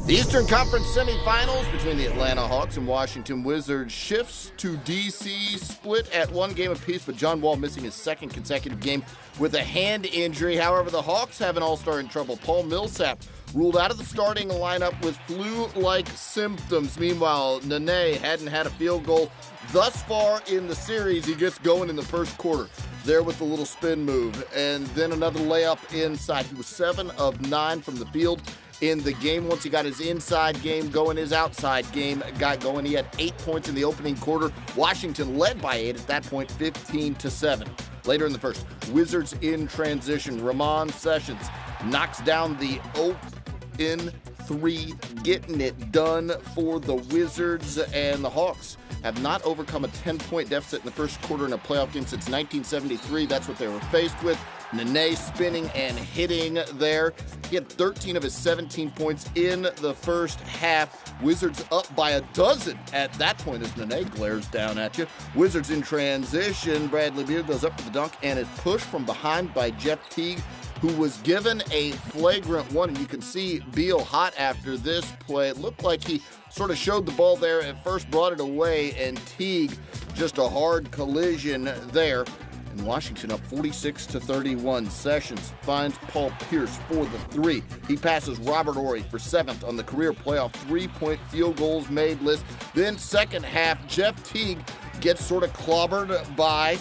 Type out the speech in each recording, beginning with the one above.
The Eastern Conference semifinals between the Atlanta Hawks and Washington Wizards shifts to D.C., split at one game apiece, but John Wall missing his second consecutive game with a hand injury. However, the Hawks have an all-star in trouble. Paul Millsap ruled out of the starting lineup with flu-like symptoms. Meanwhile, Nene hadn't had a field goal thus far in the series. He gets going in the first quarter there with the little spin move, and then another layup inside. He was 7 of 9 from the field in the game. Once he got his inside game going, his outside game got going. He had 8 points in the opening quarter. Washington led by 8 at that point, 15-7. Later in the first, Wizards in transition. Ramon Sessions knocks down the open three, getting it done for the Wizards, and the Hawks have not overcome a 10-point deficit in the first quarter in a playoff game since 1973. That's what they were faced with. Nene spinning and hitting there. He had 13 of his 17 points in the first half. Wizards up by a dozen at that point as Nene glares down at you. Wizards in transition. Bradley Beal goes up for the dunk and is pushed from behind by Jeff Teague, who was given a flagrant one. And you can see Beal hot after this play. It looked like he sort of showed the ball there at first, brought it away, and Teague just a hard collision there. And Washington up 46-31. Sessions finds Paul Pierce for the three. He passes Robert Horry for 7th on the career playoff three-point field goals made list. Then second half, Jeff Teague gets sort of clobbered by,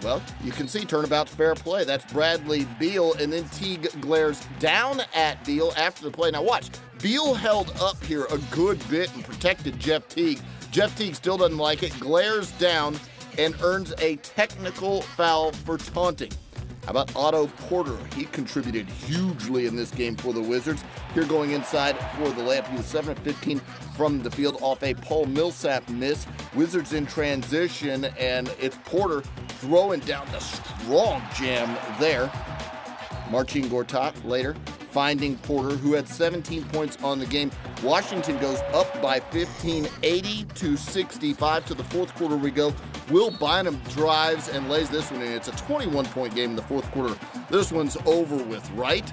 well, you can see turnabout's fair play. That's Bradley Beal, and then Teague glares down at Beal after the play. Now watch, Beal held up here a good bit and protected Jeff Teague. Jeff Teague still doesn't like it, glares down, and earns a technical foul for taunting. How about Otto Porter? He contributed hugely in this game for the Wizards. Here going inside for the layup. He was 7 of 15 from the field off a Paul Millsap miss. Wizards in transition, and it's Porter throwing down the strong jam there. Marcin Gortat later finding Porter, who had 17 points on the game. Washington goes up by 15, 80-65. To the fourth quarter we go. Will Bynum drives and lays this one in. It's a 21-point game in the fourth quarter. This one's over with, right?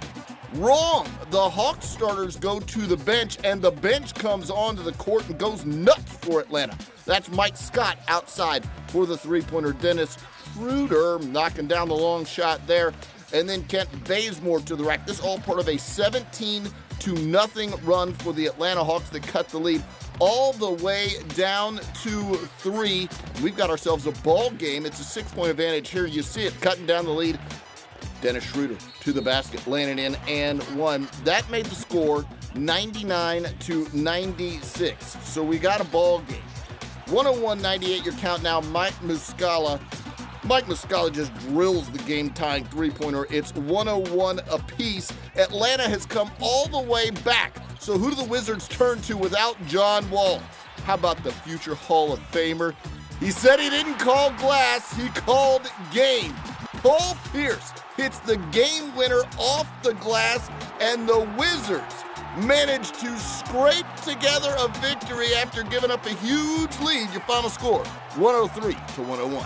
Wrong! The Hawks starters go to the bench, and the bench comes onto the court and goes nuts for Atlanta. That's Mike Scott outside for the three-pointer. Dennis Schroeder knocking down the long shot there. And then Kent Bazemore to the rack. This all part of a 17-0 run for the Atlanta Hawks that cut the lead all the way down to 3. We've got ourselves a ball game. It's a 6-point advantage here. You see it cutting down the lead. Dennis Schroeder to the basket, laying it in and one. That made the score 99-96. So we got a ball game. 101-98 your count now. Mike Muscala just drills the game-tying three-pointer. It's 101 apiece. Atlanta has come all the way back. So who do the Wizards turn to without John Wall? How about the future Hall of Famer? He said he didn't call glass, he called game. Paul Pierce hits the game winner off the glass, and the Wizards managed to scrape together a victory after giving up a huge lead. Your final score, 103-101.